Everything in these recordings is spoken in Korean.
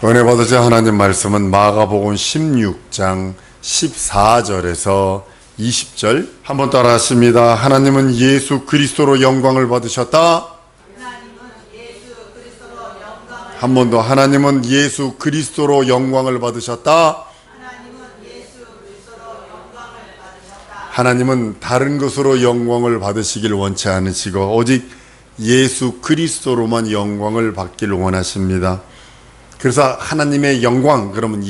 은혜 받으실 하나님 말씀은 마가복음 16장 14절에서 20절 한번 따라 하십니다. 하나님은 예수 그리스도로 영광을 받으셨다. 한 번 더. 하나님은 예수 그리스도로 영광을 받으셨다. 하나님은 다른 것으로 영광을 받으시길 원치 않으시고 오직 예수 그리스도로만 영광을 받기를 원하십니다. 그래서 하나님의 영광, 그러면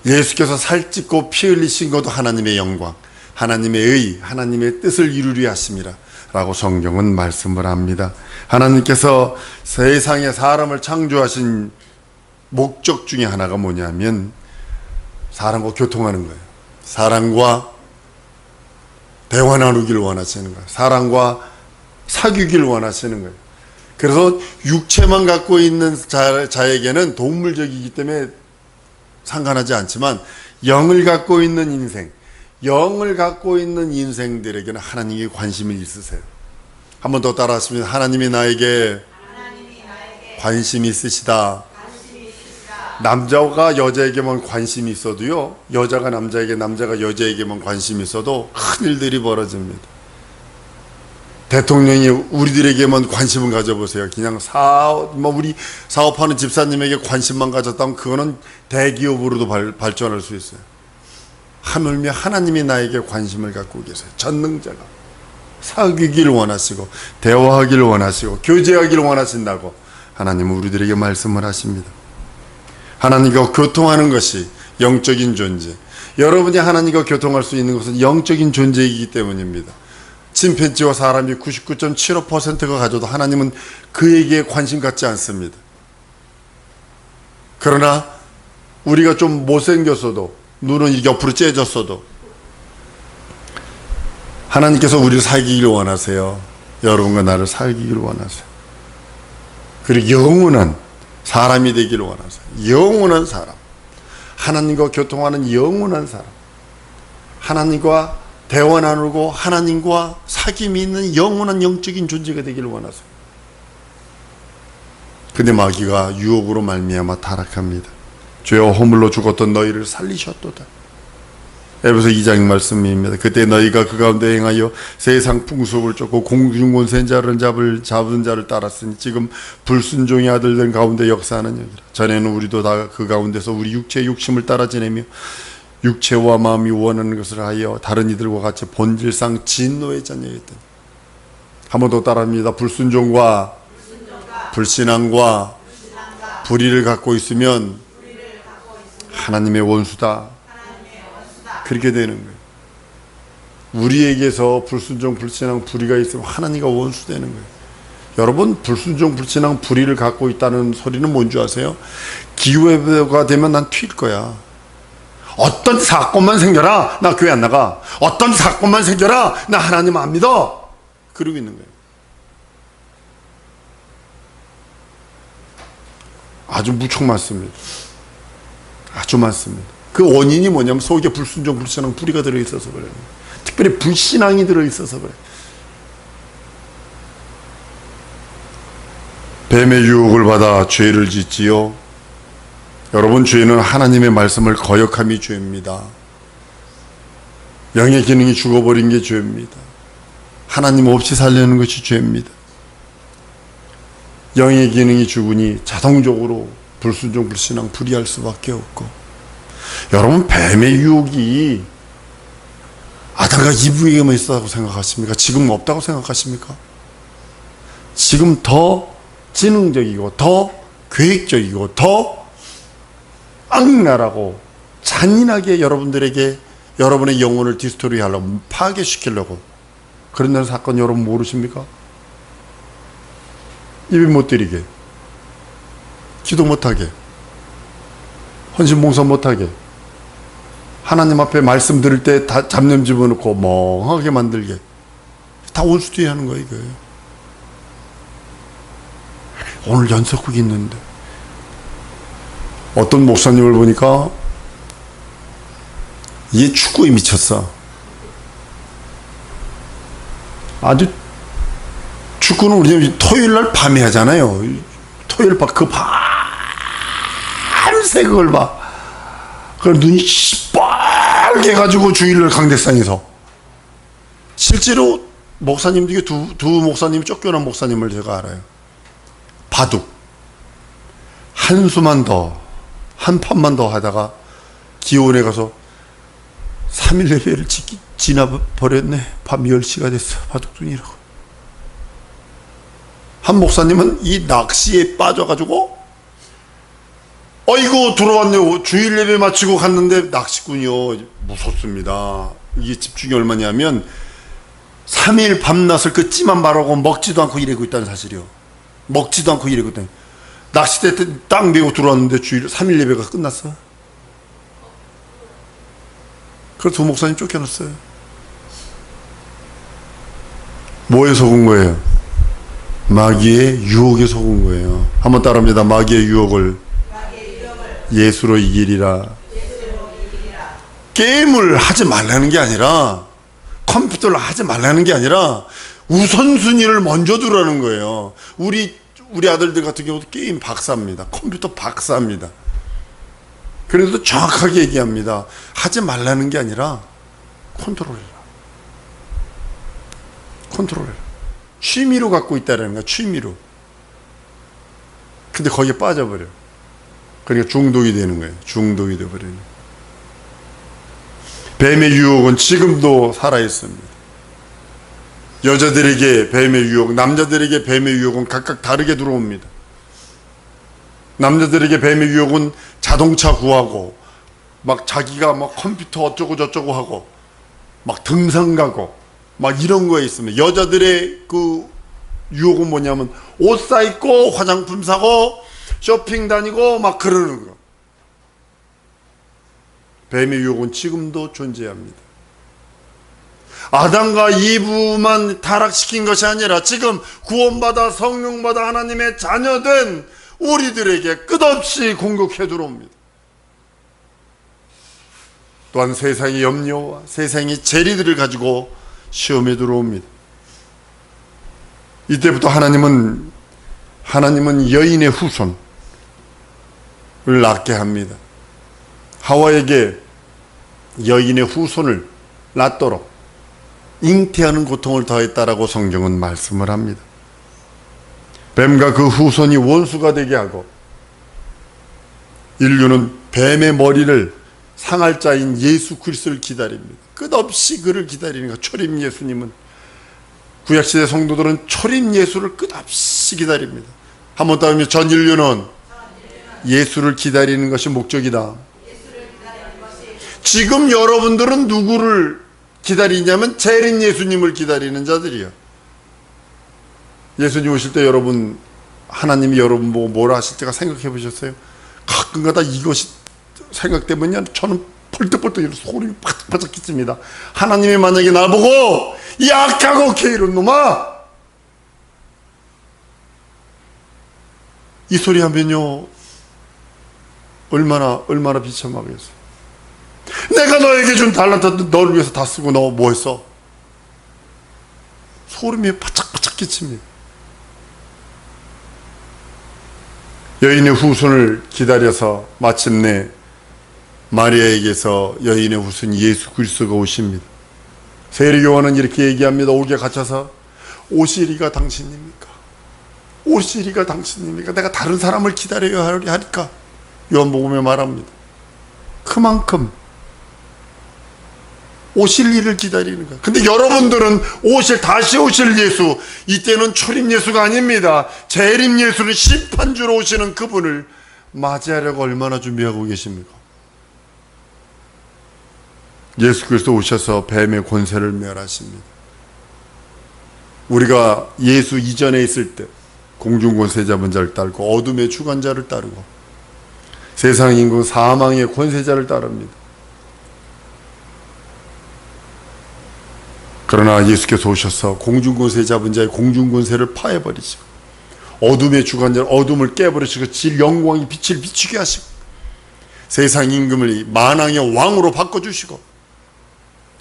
예수께서 살찌고 피 흘리신 것도 하나님의 영광, 하나님의 의, 하나님의 뜻을 이루려 하심이라 라고 성경은 말씀을 합니다. 하나님께서 세상에 사람을 창조하신 목적 중에 하나가 뭐냐면 사람과 교통하는 거예요. 사람과 대화 나누기를 원하시는 거예요. 사람과 사귀기를 원하시는 거예요. 그래서 육체만 갖고 있는 자에게는 동물적이기 때문에 상관하지 않지만 영을 갖고 있는 인생, 영을 갖고 있는 인생들에게는 하나님이 관심이 있으세요. 한 번 더 따라하시면 하나님이 나에게 관심이 있으시다. 남자가 여자에게만 관심이 있어도요, 여자가 남자에게, 남자가 여자에게만 관심이 있어도 큰 일들이 벌어집니다. 대통령이 우리들에게만 관심을 가져보세요. 그냥 우리 사업하는 집사님에게 관심만 가졌다면 그거는 대기업으로도 발전할 수 있어요. 하물며 하나님이 나에게 관심을 갖고 계세요. 전능자가 사귀기를 원하시고 대화하기를 원하시고 교제하기를 원하신다고 하나님은 우리들에게 말씀을 하십니다. 하나님과 교통하는 것이 영적인 존재. 여러분이 하나님과 교통할 수 있는 것은 영적인 존재이기 때문입니다. 침팬지와 사람이 99.75%가 가져도 하나님은 그에게 관심 갖지 않습니다. 그러나 우리가 좀 못생겼어도, 눈은 옆으로 째졌어도 하나님께서 우리를 사귀기를 원하세요. 여러분과 나를 사귀기를 원하세요. 그리고 영원한 사람이 되기를 원하세요. 영원한 사람, 하나님과 교통하는 영원한 사람, 하나님과 대화 나누고 하나님과 사귐이 있는 영원한 영적인 존재가 되기를 원하세요. 근데 마귀가 유혹으로 말미암아 타락합니다. 죄와 허물로 죽었던 너희를 살리셨도다. 에베소 2장 말씀입니다. 그때 너희가 그 가운데 행하여 세상 풍속을 쫓고 공중권세 자를 잡은 자를 따랐으니 지금 불순종의 아들들 가운데 역사하는 여기라. 전에는 우리도 다 그 가운데서 우리 육체의 욕심을 따라 지내며 육체와 마음이 원하는 것을 하여 다른 이들과 같이 본질상 진노의 자녀였더니. 한 번 더 따라합니다. 불순종과 불신앙과 불의를 갖고 있으면 하나님의 원수다. 그렇게 되는 거예요. 우리에게서 불순종, 불신앙, 불의가 있으면 하나님과 원수 되는 거예요. 여러분, 불순종, 불신앙, 불의를 갖고 있다는 소리는 뭔지 아세요? 기회가 되면 난 튈 거야. 어떤 사건만 생겨라, 나 교회 안 나가. 어떤 사건만 생겨라, 나 하나님 안 믿어. 그러고 있는 거예요. 아주 무척 많습니다. 아주 많습니다. 그 원인이 뭐냐면 속에 불순종, 불신앙, 불의가 들어있어서 그래요. 특별히 불신앙이 들어있어서 그래요. 뱀의 유혹을 받아 죄를 짓지요. 여러분, 죄는 하나님의 말씀을 거역함이 죄입니다. 영의 기능이 죽어버린 게 죄입니다. 하나님 없이 살려는 것이 죄입니다. 영의 기능이 죽으니 자동적으로 불순종, 불신앙, 불의할 수밖에 없고. 여러분, 뱀의 유혹이 아담과 이브에게만 있었다고 생각하십니까? 지금 없다고 생각하십니까? 지금 더 지능적이고 더 계획적이고 더 악랄하고 잔인하게 여러분들에게 여러분의 영혼을 디스토리 하려고, 파괴시키려고 그런 사건 여러분 모르십니까? 입에 못 들이게, 기도 못하게, 헌신봉사 못하게, 하나님 앞에 말씀 들을 때 다 잡념 집어넣고 멍하게 만들게, 다 원수들이 하는 거예요. 이거예요. 오늘 연석국이 있는데 어떤 목사님을 보니까 얘 축구에 미쳤어. 아주 축구는 우리 토요일 날 밤에 하잖아요. 토요일 밤, 그 쎄 그걸 봐. 그 눈이 시뻘게 가지고 주일날 강대상에서 실제로 목사님 중에 두 목사님이 쫓겨난 목사님을 제가 알아요. 바둑 한 수만 더, 한 판만 더 하다가 기원에 가서 3일 예배를 지나버렸네. 밤 10시가 됐어. 바둑둥이라고. 한 목사님은 이 낚시에 빠져가지고 어이구 들어왔네요. 주일 예배 마치고 갔는데 낚시꾼이요. 무섭습니다. 이게 집중이 얼마냐면 3일 밤낮을 그 찌만 말하고 먹지도 않고 일하고 있다는 사실이요. 먹지도 않고 일하고 있다는. 낚시대 때 딱 메고 들어왔는데 주일 3일 예배가 끝났어. 그래서 두 목사님 쫓겨났어요. 뭐에 속은 거예요? 마귀의 유혹에 속은 거예요. 한번 따라합니다. 마귀의 유혹을 예수로 이기리라. 게임을 하지 말라는 게 아니라, 컴퓨터를 하지 말라는 게 아니라 우선순위를 먼저 두라는 거예요. 우리 아들들 같은 경우도 게임 박사입니다. 컴퓨터 박사입니다. 그래도 정확하게 얘기합니다. 하지 말라는 게 아니라 컨트롤해라. 컨트롤해라. 취미로 갖고 있다라는 거야. 취미로. 근데 거기에 빠져버려. 그러니까 중독이 되는 거예요. 중독이 되어버리는 거예요. 뱀의 유혹은 지금도 살아있습니다. 여자들에게 뱀의 유혹, 남자들에게 뱀의 유혹은 각각 다르게 들어옵니다. 남자들에게 뱀의 유혹은 자동차 구하고 막 자기가 막 컴퓨터 어쩌고 저쩌고 하고 막 등산 가고 막 이런 거에 있습니다. 여자들의 그 유혹은 뭐냐면 옷 사 입고 화장품 사고 쇼핑 다니고 막 그러는 거. 뱀의 유혹은 지금도 존재합니다. 아담과 이브만 타락시킨 것이 아니라 지금 구원받아 성령받아 하나님의 자녀된 우리들에게 끝없이 공격해 들어옵니다. 또한 세상의 염려와 세상의 재리들을 가지고 시험에 들어옵니다. 이때부터 하나님은 여인의 후손을 낳게 합니다. 하와에게 여인의 후손을 낳도록 잉태하는 고통을 더했다라고 성경은 말씀을 합니다. 뱀과 그 후손이 원수가 되게 하고 인류는 뱀의 머리를 상할 자인 예수 그리스도를 기다립니다. 끝없이 그를 기다리는 것. 초림 예수님은 구약시대 성도들은 초림 예수를 끝없이 기다립니다. 한번 더 하면 전 인류는 예수를 기다리는 것이 목적이다. 지금 여러분들은 누구를 기다리냐면 재림 예수님을 기다리는 자들이요. 예수님 오실 때 여러분, 하나님이 여러분 보고 뭐라 하실 때가 생각해 보셨어요? 가끔가다 이것이 생각되면요, 저는 펄떡펄떡 소름이 바짝바짝 끼칩니다. 하나님이 만약에 날 보고 약하고 게으른 놈아, 이 소리 하면요 얼마나 비참하겠어요. 내가 너에게 준 달란트 너를 위해서 다 쓰고 너 뭐 했어? 소름이 바짝바짝 끼칩니다. 여인의 후손을 기다려서 마침내 마리아에게서 여인의 후손 예수 그리스도가 오십니다. 세례요한은 이렇게 얘기합니다. 옥에 갇혀서 오시리가 당신입니까? 오시리가 당신입니까? 내가 다른 사람을 기다려야 하니까 요한복음에 말합니다. 그만큼 오실 일을 기다리는 거야. 근데 여러분들은 다시 오실 예수, 이때는 초림 예수가 아닙니다. 재림 예수는 심판주로 오시는 그분을 맞이하려고 얼마나 준비하고 계십니까? 예수 그리스도 오셔서 뱀의 권세를 멸하십니다. 우리가 예수 이전에 있을 때 공중권세 잡은 자를 따르고 어둠의 주관자를 따르고 세상 인구 사망의 권세자를 따릅니다. 그러나 예수께서 오셔서 공중권세 잡은 자의 공중권세를 파해버리시고 어둠의 주관자 어둠을 깨버리시고 질 영광이 빛을 비추게 하시고 세상 임금을 만왕의 왕으로 바꿔주시고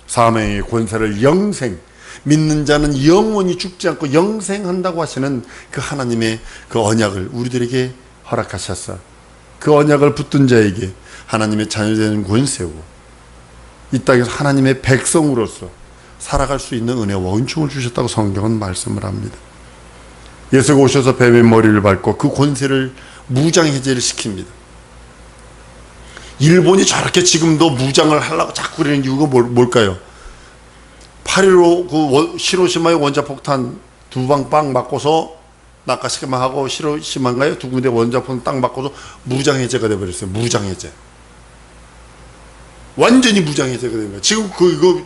사망의 권세를 영생, 믿는 자는 영원히 죽지 않고 영생한다고 하시는 그 하나님의 그 언약을 우리들에게 허락하셔서 그 언약을 붙든 자에게 하나님의 자녀되는 권세고 이 땅에서 하나님의 백성으로서 살아갈 수 있는 은혜와 은총을 주셨다고 성경은 말씀을 합니다. 예수가 오셔서 뱀의 머리를 밟고 그 권세를 무장해제를 시킵니다. 일본이 저렇게 지금도 무장을 하려고 자꾸 그러는 이유가 뭘까요? 8.15 그 히로시마의 원자폭탄 두 방 빵 맞고서 나카시마 하고 히로시마인가요? 두 군데 원자폭탄 딱 맞고서 무장해제가 돼버렸어요. 무장해제. 완전히 무장해제가 된 거예요. 지금 이거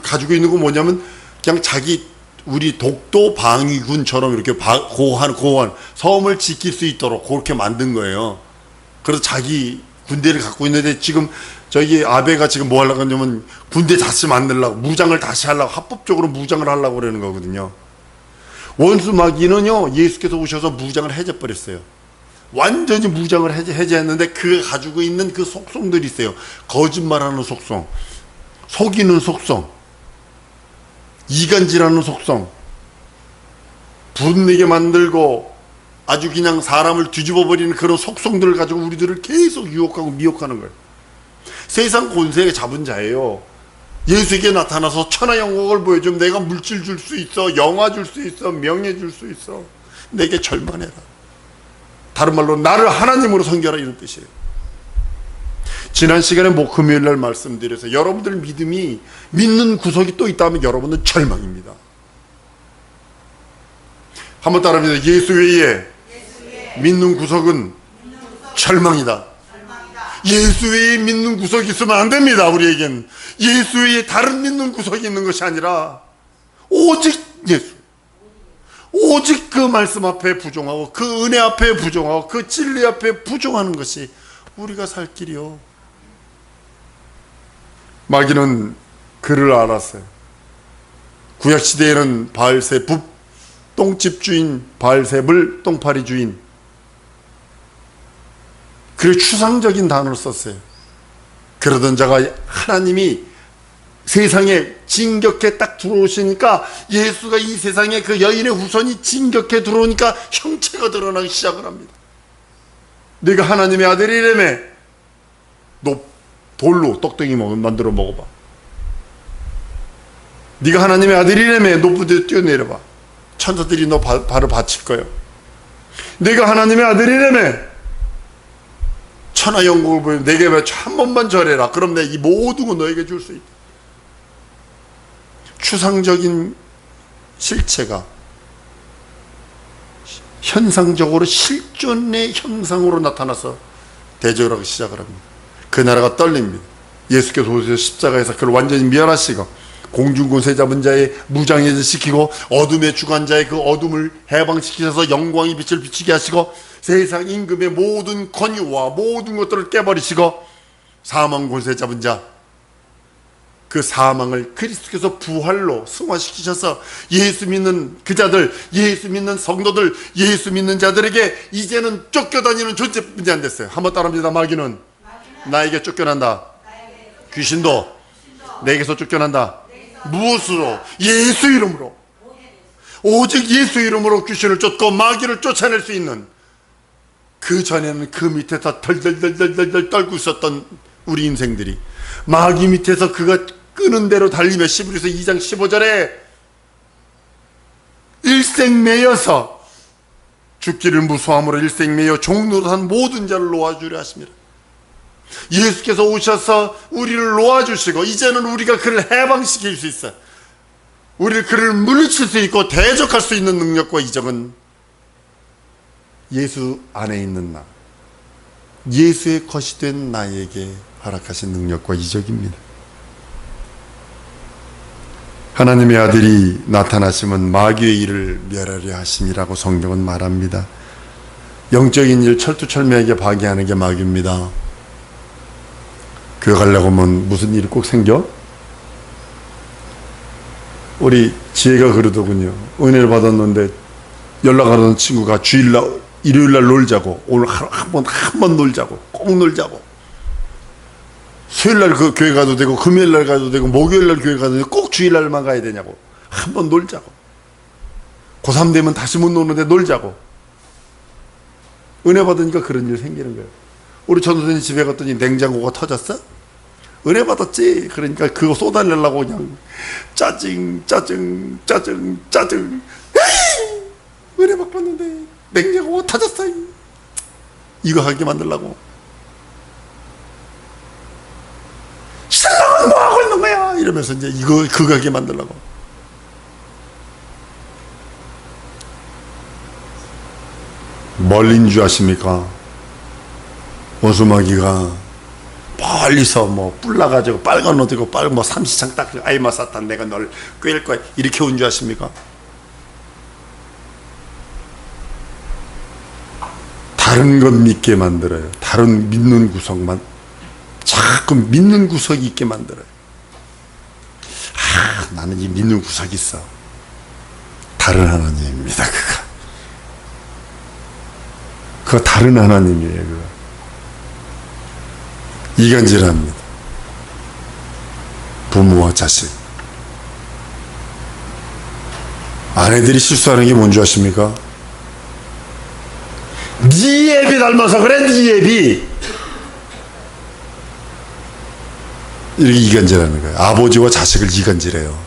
가지고 있는 건 뭐냐면 그냥 자기 우리 독도 방위군처럼 이렇게 고한 섬을 지킬 수 있도록 그렇게 만든 거예요. 그래서 자기 군대를 갖고 있는데 지금 저기 아베가 지금 뭐 하려고 하냐면 군대 다시 만들려고 무장을 다시 하려고 합법적으로 무장을 하려고 그러는 거거든요. 원수 마귀는요 예수께서 오셔서 무장을 해제버렸어요. 완전히 무장을 해제했는데 그 가지고 있는 그 속성들이 있어요. 거짓말하는 속성, 속이는 속성, 이간질하는 속성, 분내게 만들고 아주 그냥 사람을 뒤집어 버리는 그런 속성들을 가지고 우리들을 계속 유혹하고 미혹하는 거예요. 세상 권세에 잡은 자예요. 예수에게 나타나서 천하영광을 보여주면 내가 물질 줄 수 있어, 영화 줄 수 있어, 명예 줄 수 있어, 내게 절만해라. 다른 말로 나를 하나님으로 섬겨라 이런 뜻이에요. 지난 시간에 금요일날 말씀드려서 여러분들 믿음이 믿는 구석이 또 있다면 여러분은 절망입니다. 한번 따라합니다. 예수 외에 믿는 구석은 절망이다. 예수 외에 믿는 구석이 있으면 안 됩니다. 우리에겐 예수 외에 다른 믿는 구석이 있는 것이 아니라 오직 예수, 오직 그 말씀 앞에 부종하고 그 은혜 앞에 부종하고 그 진리 앞에 부종하는 것이 우리가 살 길이요. 마귀는 그를 알았어요. 구약시대에는 바알세붑, 똥집 주인, 바알세불, 똥파리 주인, 그리고 추상적인 단어를 썼어요. 그러던 자가 하나님이 세상에 진격해 딱 들어오시니까 예수가 이 세상에 그 여인의 후손이 진격해 들어오니까 형체가 드러나기 시작을 합니다. 네가 하나님의 아들이라며 너 돌로 떡덩이 만들어 먹어봐. 네가 하나님의 아들이라며 높은 데 뛰어내려봐. 천사들이 너 발을 받칠 거예요. 네가 하나님의 아들이라며 천하영광을 보이면 내게 한 번만 절해라. 그럼 내가 이 모든 거 너에게 줄 수 있다. 추상적인 실체가 현상적으로 실존의 형상으로 나타나서 대적을 하기 시작을 합니다. 그 나라가 떨립니다. 예수께서 오셔서 십자가에서 그를 완전히 멸하시고 공중권세 잡은 자의 무장해제 시키고 어둠의 주관자의 그 어둠을 해방시키셔서 영광의 빛을 비치게 하시고 세상 임금의 모든 권위와 모든 것들을 깨버리시고 사망 권세 잡은 자, 그 사망을 그리스도께서 부활로 승화시키셔서 예수 믿는 그 자들, 예수 믿는 성도들, 예수 믿는 자들에게 이제는 쫓겨다니는 존재뿐이 안 됐어요. 한번 따라합니다. 마귀는 나에게 쫓겨난다. 귀신도 내게서 쫓겨난다. 무엇으로? 예수 이름으로. 오직 예수 이름으로 귀신을 쫓고 마귀를 쫓아낼 수 있는, 그 전에는 그 밑에서 덜덜덜덜덜 떨고 있었던 우리 인생들이 마귀 밑에서 그가 끄는 대로 달리며 히브리서 2장 15절에 일생매여서 죽기를 무수함으로 일생매여 종노릇한 모든 자를 놓아주려 하십니다. 예수께서 오셔서 우리를 놓아주시고 이제는 우리가 그를 해방시킬 수 있어요. 우리를 그를 물리칠 수 있고 대적할 수 있는 능력과 이적은 예수 안에 있는 나, 예수의 것이 된 나에게 허락하신 능력과 이적입니다. 하나님의 아들이 나타나시면 마귀의 일을 멸하려 하심이라고 성경은 말합니다. 영적인 일 철두철미하게 파괴하는 게 마귀입니다. 교회 가려고 하면 무슨 일이 꼭 생겨? 우리 지혜가 그러더군요. 은혜를 받았는데 연락하는 친구가 주일날, 일요일날 놀자고, 오늘 한 번 놀자고, 꼭 놀자고. 수요일날 그 교회 가도 되고, 금요일날 가도 되고, 목요일날 교회 가도 되고, 꼭 주일날만 가야 되냐고. 한 번 놀자고. 고3 되면 다시 못 노는데 놀자고. 은혜 받으니까 그런 일 생기는 거예요. 우리 전도사님 집에 갔더니 냉장고가 터졌어? 은혜 받았지? 그러니까 그거 쏟아내려고 그냥 짜증 에이! 은혜 받았는데 냉장고가 터졌어. 이거 하게 만들려고. 신랑은 뭐하고 있는 거야? 이러면서 이제 그거 하게 만들려고. 멀린 줄 아십니까? 원수마귀가 멀리서 뭐 뿔나가지고 빨간 옷 입고 빨간 뭐 삼시창 딱 아이마 사탄 내가 널 꿰일 거야 이렇게 온 줄 아십니까? 다른 것 믿게 만들어요. 다른 믿는 구석만 자꾸 믿는 구석이 있게 만들어요. 나는 이 믿는 구석이 있어. 다른 하나님입니다. 그거 다른 하나님이에요. 그거 이간질합니다. 부모와 자식. 아내들이 실수하는 게 뭔지 아십니까? 네 애비 닮아서 그래, 네 애비. 이렇게 이간질하는 거예요. 아버지와 자식을 이간질해요.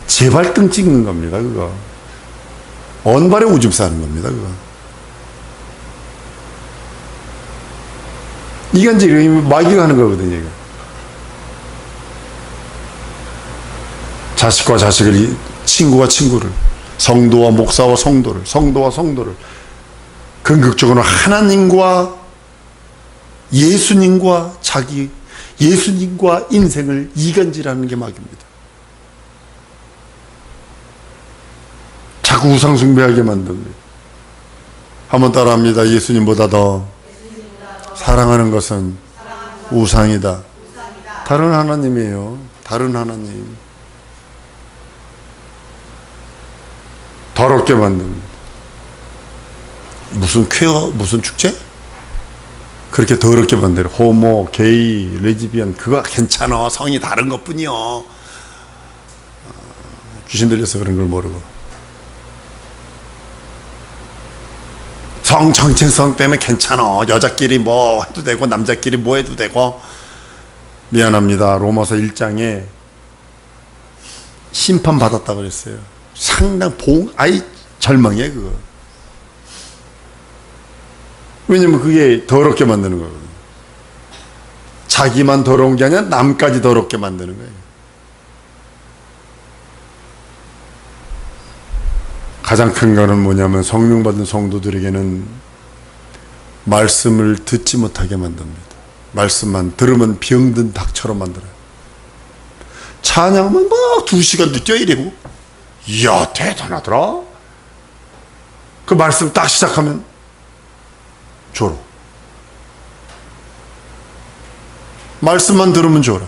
제발등 찍는 겁니다. 그거 언발에 오줌 싸는 겁니다. 그거 이간질이 마귀가 하는 거거든요. 이거. 자식과 자식을, 친구와 친구를, 성도와 목사와 성도를, 성도와 성도를 궁극적으로 하나님과 예수님과 예수님과 인생을 이간질하는 게 마귀입니다. 자꾸 우상 숭배하게 만듭니다. 한번 따라합니다. 예수님보다 더 사랑하는 것은 우상이다. 다른 하나님이에요. 다른 하나님. 더럽게 만듭니다. 무슨 퀘어, 무슨 축제? 그렇게 더럽게 만들어. 호모, 게이, 레즈비언 그거 괜찮아. 성이 다른 것뿐이요. 귀신 들려서 그런 걸 모르고. 성 정체성 때문에 괜찮아. 여자끼리 뭐 해도 되고 남자끼리 뭐 해도 되고. 미안합니다. 로마서 1장에 심판 받았다고 그랬어요. 상당 아이 절망이에요 그거. 왜냐면 그게 더럽게 만드는 거거든요. 자기만 더러운 게 아니라 남까지 더럽게 만드는 거예요. 가장 큰 거는 뭐냐면 성령 받은 성도들에게는 말씀을 듣지 못하게 만듭니다. 말씀만 들으면 병든 닭처럼 만들어요. 찬양하면 막 2시간도 뛰어이래고. 이야 대단하더라. 그 말씀 딱 시작하면 졸어. 말씀만 들으면 졸어.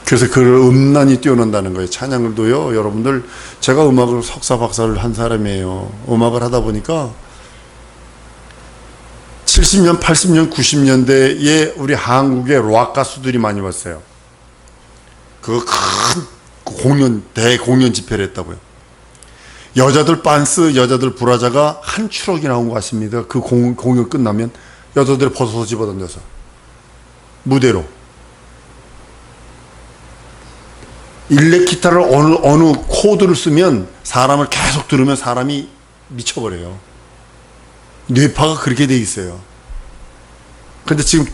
그래서 그를 음란히 뛰어난다는 거예요. 찬양을도요. 여러분들 제가 음악을 석사 박사를 한 사람이에요. 음악을 하다 보니까 70년, 80년, 90년대에 우리 한국에 락 가수들이 많이 왔어요. 그 큰 공연, 대공연 집회를 했다고요. 여자들 빤스, 여자들 브라자가 한 추럭이 나온 거 아십니까? 그 공연 끝나면 여자들 벗어서 집어던져서 무대로. 일렉 기타를 어느 코드를 쓰면 사람을 계속 들으면 사람이 미쳐버려요. 뇌파가 그렇게 돼 있어요. 근데 지금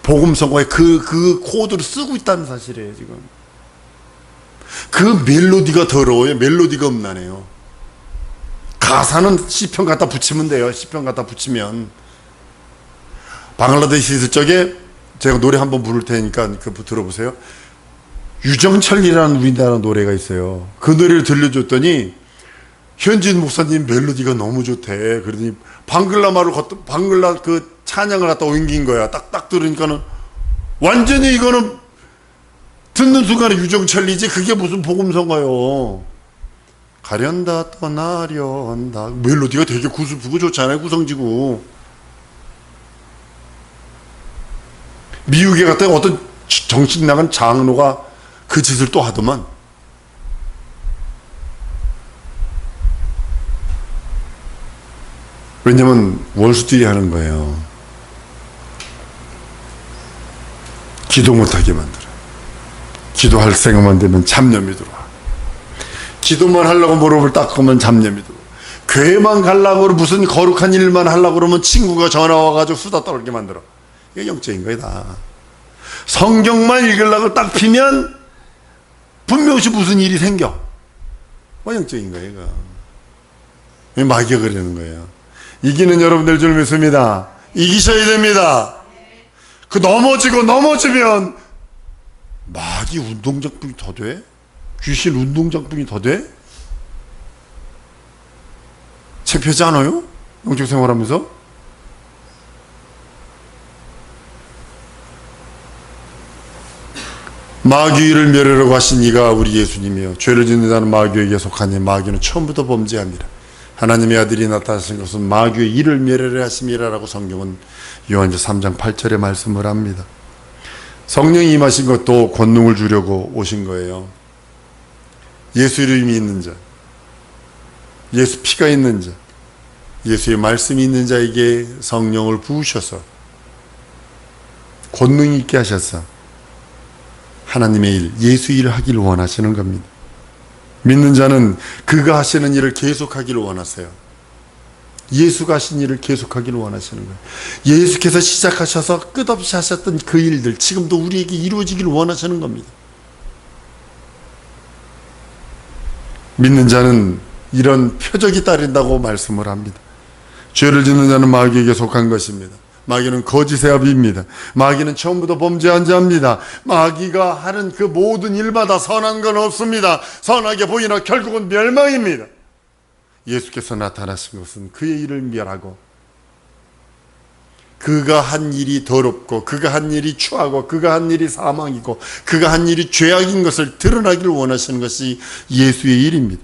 복음성과에 그 코드를 쓰고 있다는 사실이에요, 지금. 그 멜로디가 더러워요. 멜로디가 음란해요. 가사는 시편 갖다 붙이면 돼요. 시편 갖다 붙이면. 방글라데시 있을 적에 제가 노래 한번 부를 테니까 그거 들어보세요. 유정철이라는 우리나라 노래가 있어요. 그 노래를 들려줬더니 현진 목사님 멜로디가 너무 좋대. 그러더니 방글라 그 찬양을 갖다 옮긴 거야. 딱딱 들으니까는 완전히 이거는 듣는 순간에 유정철이지 그게 무슨 복음성가요. 가련다 떠나련다. 멜로디가 되게 구슬프고 좋잖아요. 구성지고. 미국에 갔더니 어떤 정신 나간 장로가 그 짓을 또 하더만. 왜냐면 원수들이 하는 거예요. 기도 못하게 만들어요. 기도할 생각만 되면 잡념이 들어와. 기도만 하려고 무릎을 닦으면 잡념이 들어와. 교회만 가려고 무슨 거룩한 일만 하려고 그러면 친구가 전화 와가지고 수다 떨게 만들어. 이게 영적인 거야 다. 성경만 읽으려고 딱 피면 분명히 무슨 일이 생겨. 영적인 거예요 이거. 마귀가 그러는 거예요. 이기는 여러분들 줄 믿습니다. 이기셔야 됩니다. 그 넘어지면 마귀 운동장풍이 더 돼? 귀신 운동장풍이 더 돼? 창피하지 않아요? 영적 생활하면서? 마귀를 멸하라고 하신 이가 우리 예수님이요 죄를 짓는 자는 마귀에게 속하니 마귀는 처음부터 범죄합니다. 하나님의 아들이 나타나신 것은 마귀의 일을 멸하려 하심이라라고 성경은 요한일서 3장 8절에 말씀을 합니다. 성령이 임하신 것도 권능을 주려고 오신 거예요. 예수 이름이 있는 자, 예수 피가 있는 자, 예수의 말씀이 있는 자에게 성령을 부으셔서 권능 있게 하셔서 하나님의 일, 예수 일을 하기를 원하시는 겁니다. 믿는 자는 그가 하시는 일을 계속하기를 원하세요. 예수가 하신 일을 계속하기를 원하시는 거예요. 예수께서 시작하셔서 끝없이 하셨던 그 일들 지금도 우리에게 이루어지기를 원하시는 겁니다. 믿는 자는 이런 표적이 따른다고 말씀을 합니다. 죄를 짓는 자는 마귀에게 속한 것입니다. 마귀는 거짓의 아비입니다. 마귀는 처음부터 범죄한 자입니다. 마귀가 하는 그 모든 일마다 선한 건 없습니다. 선하게 보이나 결국은 멸망입니다. 예수께서 나타나신 것은 그의 일을 멸하고 그가 한 일이 더럽고 그가 한 일이 추하고 그가 한 일이 사망이고 그가 한 일이 죄악인 것을 드러나기를 원하시는 것이 예수의 일입니다.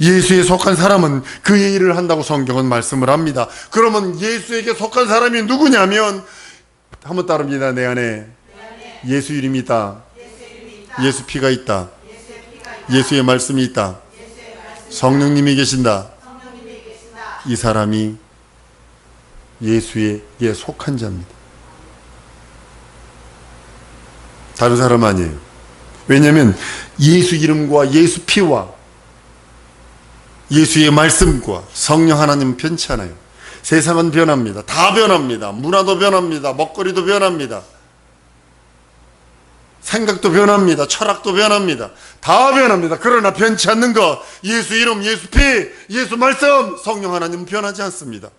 예수에 속한 사람은 그의 일을 한다고 성경은 말씀을 합니다. 그러면 예수에게 속한 사람이 누구냐면 한번 따릅니다. 내 안에 예수 이름이 있다. 예수 피가 있다. 예수의 말씀이 있다. 성령님이 계신다. 이 사람이 예수에게 속한 자입니다. 다른 사람 아니에요. 왜냐하면 예수 이름과 예수 피와 예수의 말씀과 성령 하나님은 변치 않아요. 세상은 변합니다. 다 변합니다. 문화도 변합니다. 먹거리도 변합니다. 생각도 변합니다. 철학도 변합니다. 다 변합니다. 그러나 변치 않는 것, 예수 이름, 예수 피, 예수 말씀, 성령 하나님은 변하지 않습니다.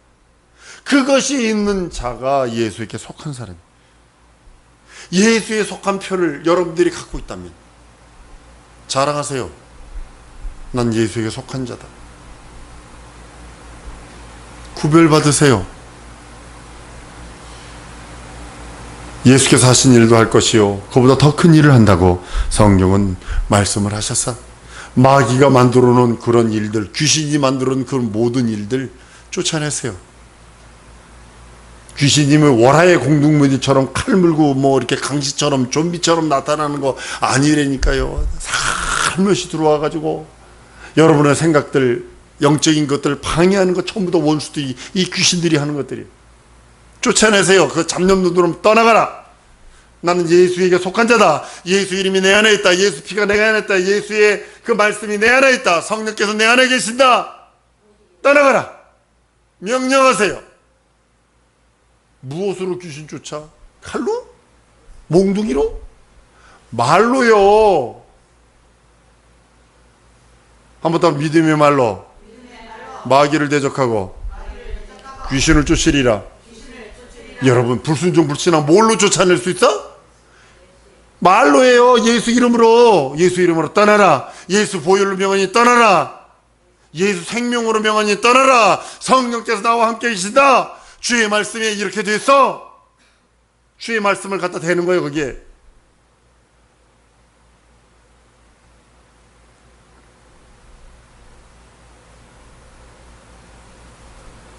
그것이 있는 자가 예수에게 속한 사람입니다. 예수에 속한 표를 여러분들이 갖고 있다면 자랑하세요. 난 예수에게 속한 자다. 구별받으세요. 예수께서 하신 일도 할 것이요 그보다 더 큰 일을 한다고 성경은 말씀을 하셨어. 마귀가 만들어 놓은 그런 일들, 귀신이 만들어 놓은 그런 모든 일들 쫓아내세요. 귀신이 월하의 공동무지처럼 칼 물고 이렇게 강시처럼 좀비처럼 나타나는 거 아니라니까요. 살며시 들어와가지고 여러분의 생각들, 영적인 것들 방해하는 것 전부 다 원수들이, 이 귀신들이 하는 것들이에요. 쫓아내세요. 그 잡념들은 떠나가라. 나는 예수에게 속한 자다. 예수 이름이 내 안에 있다. 예수 피가 내 안에 있다. 예수의 그 말씀이 내 안에 있다. 성령께서 내 안에 계신다. 떠나가라. 명령하세요. 무엇으로 귀신 쫓아? 칼로? 몽둥이로? 말로요. 한번 더 믿음의 말로 마귀를 대적하고 귀신을 쫓으리라. 여러분 불순종 불신앙 뭘로 쫓아낼 수 있어? 말로 해요. 예수 이름으로. 예수 이름으로 떠나라. 예수 보혈로 명하니 떠나라. 예수 생명으로 명하니 떠나라. 성령께서 나와 함께 계신다. 주의 말씀에 이렇게 됐어. 주의 말씀을 갖다 대는 거예요. 거기에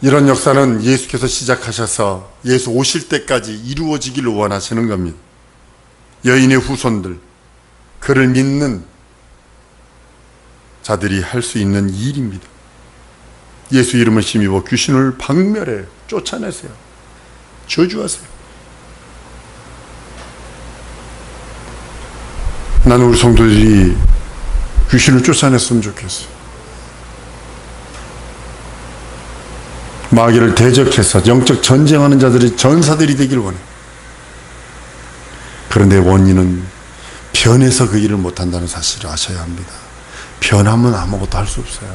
이런 역사는 예수께서 시작하셔서 예수 오실 때까지 이루어지기를 원하시는 겁니다. 여인의 후손들, 그를 믿는 자들이 할 수 있는 일입니다. 예수 이름을 힘입어 귀신을 박멸해요. 쫓아내세요. 저주하세요. 나는 우리 성도들이 귀신을 쫓아냈으면 좋겠어요. 마귀를 대적해서 영적 전쟁하는 자들이 전사들이 되길 원해요. 그런데 원인은 변해서 그 일을 못한다는 사실을 아셔야 합니다. 변하면 아무것도 할 수 없어요.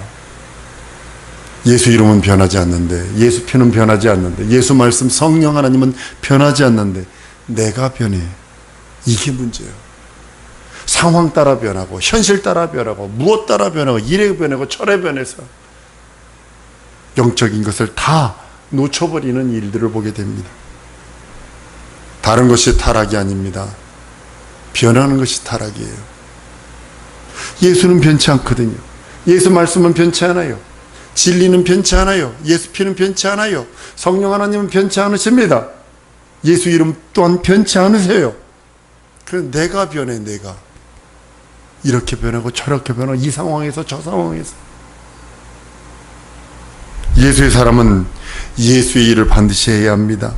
예수 이름은 변하지 않는데, 예수 피는 변하지 않는데, 예수 말씀 성령 하나님은 변하지 않는데 내가 변해. 이게 문제예요. 상황 따라 변하고, 현실 따라 변하고, 무엇 따라 변하고, 일에 변하고, 철에 변해서 영적인 것을 다 놓쳐버리는 일들을 보게 됩니다. 다른 것이 타락이 아닙니다. 변하는 것이 타락이에요. 예수는 변치 않거든요. 예수 말씀은 변치 않아요. 진리는 변치 않아요. 예수 피는 변치 않아요. 성령 하나님은 변치 않으십니다. 예수 이름 또한 변치 않으세요. 그래서 내가 변해. 내가 이렇게 변하고 저렇게 변하고 이 상황에서 저 상황에서. 예수의 사람은 예수의 일을 반드시 해야 합니다.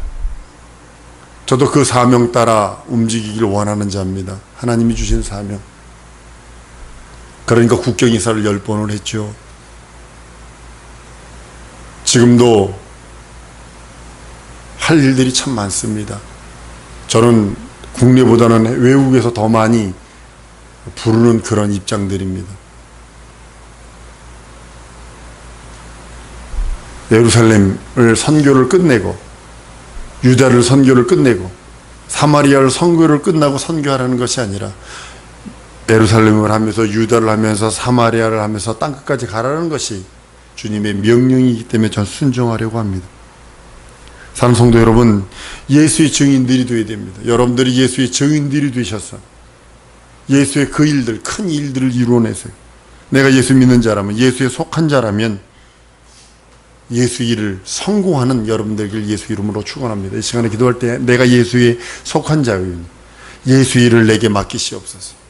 저도 그 사명 따라 움직이기를 원하는 자입니다. 하나님이 주신 사명. 그러니까 국경 이사를 10번을 했죠. 지금도 할 일들이 참 많습니다. 저는 국내보다는 외국에서 더 많이 부르는 그런 입장들입니다. 예루살렘을 선교를 끝내고, 유다를 선교를 끝내고, 사마리아를 선교를 끝나고 선교하라는 것이 아니라 예루살렘을 하면서 유다를 하면서 사마리아를 하면서 땅끝까지 가라는 것이 주님의 명령이기 때문에 전 순종하려고 합니다. 사랑하는 성도 여러분, 예수의 증인들이 되어야 됩니다. 여러분들이 예수의 증인들이 되셔서 예수의 그 일들, 큰 일들을 이루어내세요. 내가 예수 믿는 자라면, 예수에 속한 자라면 예수 일을 성공하는 여러분들에게 예수 이름으로 축원합니다. 이 시간에 기도할 때 내가 예수에 속한 자요, 예수 일을 내게 맡기시옵소서.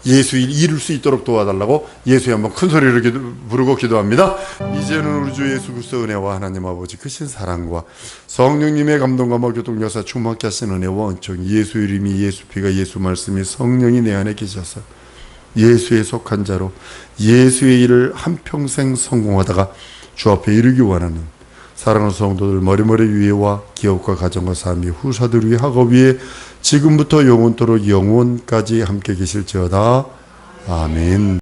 예수 일 이룰 수 있도록 도와달라고 예수에 한번 큰 소리를 부르고 기도합니다. 이제는 우리 주 예수 그리스도의 은혜와 하나님 아버지 크신 사랑과 성령님의 감동과 교통 역사 충만케 하신 은혜와 은총이, 예수 이름이, 예수 피가, 예수 말씀이, 성령이 내 안에 계셔서 예수에 속한 자로 예수의 일을 한평생 성공하다가 주 앞에 이르기 원하는 사랑하는 성도들 머리머리 위에와 기업과 가정과 삶이 후사들 위에 학업 위에 지금부터 영원토록 영원까지 함께 계실지어다. 아멘.